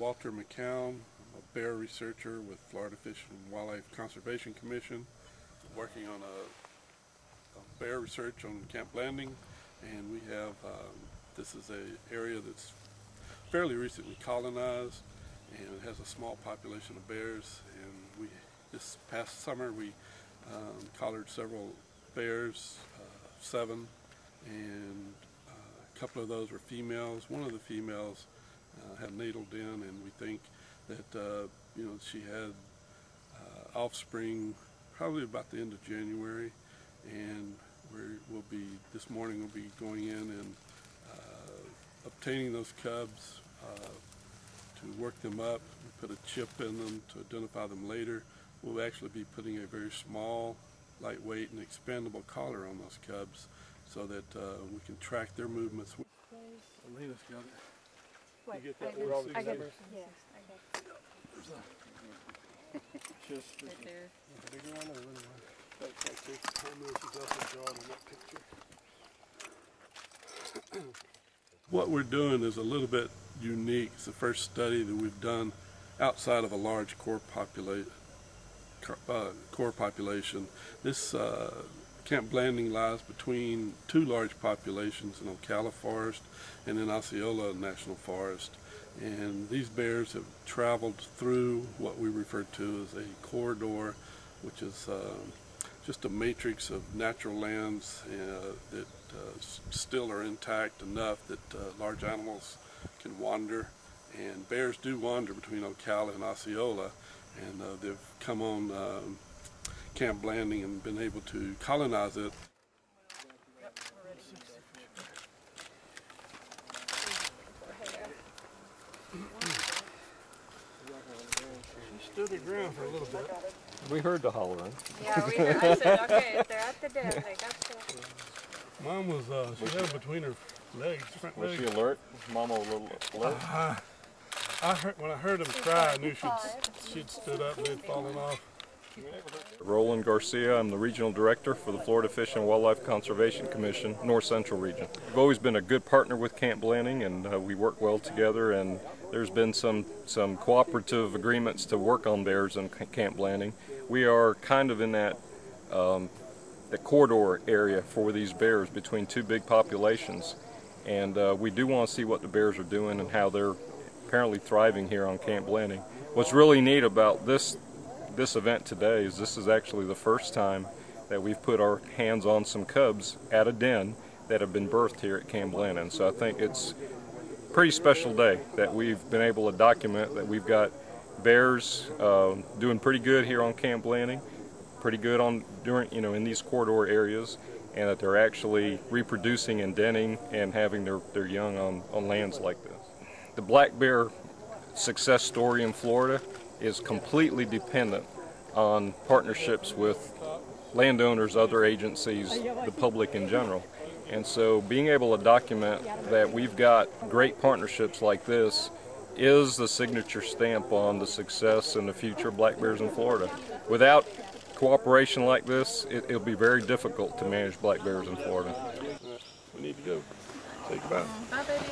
Walter McCown. I'm a bear researcher with Florida Fish and Wildlife Conservation Commission, working on a bear research on Camp Blanding, and we have this is an area that's fairly recently colonized, and it has a small population of bears. And this past summer we collared several bears, 7, and a couple of those were females. One of the females had needled in, and we think that she had offspring probably about the end of January, and this morning we'll be going in and obtaining those cubs to work them up. We put a chip in them to identify them later. We'll actually be putting a very small, lightweight, and expandable collar on those cubs so that we can track their movements. Elena's got it. What? You get that I got it. Yes, I got it. Just right there. The bigger one or the little one? That's right there. Tell me what she's also drawn on that picture. What we're doing is a little bit unique. It's the first study that we've done outside of a large core population. This Camp Blanding lies between 2 large populations in Ocala Forest and in Osceola National Forest. And these bears have traveled through what we refer to as a corridor, which is just a matrix of natural lands that still are intact enough that large animals can wander. And bears do wander between Ocala and Osceola, and they've come on Camp Blanding and been able to colonize it. She stood her ground for a little bit. We heard the hollering. Yeah, we heard. I said, okay, if they're at the den, they got to. Mom was, she had it between her legs, front legs. Was she alert? Mama a little alert? When I heard them cry, I knew she'd stood up and they'd fallen off. Roland Garcia, I'm the Regional Director for the Florida Fish and Wildlife Conservation Commission, North Central Region. We've always been a good partner with Camp Blanding, and we work well together, and there's been some cooperative agreements to work on bears in Camp Blanding. We are kind of in that the corridor area for these bears between 2 big populations, and we do want to see what the bears are doing and how they're apparently thriving here on Camp Blanding. What's really neat about this event today is this is actually the first time that we've put our hands on some cubs at a den that have been birthed here at Camp Blanding. So I think it's a pretty special day that we've been able to document that we've got bears doing pretty good here on Camp Blanding, pretty good in these corridor areas, and that they're actually reproducing and denning and having their young on lands like this. The black bear success story in Florida is completely dependent on partnerships with landowners, other agencies, the public in general. And so being able to document that we've got great partnerships like this is the signature stamp on the success and the future of black bears in Florida. Without cooperation like this, it'll be very difficult to manage black bears in Florida. We need to go. Say goodbye. Bye, baby.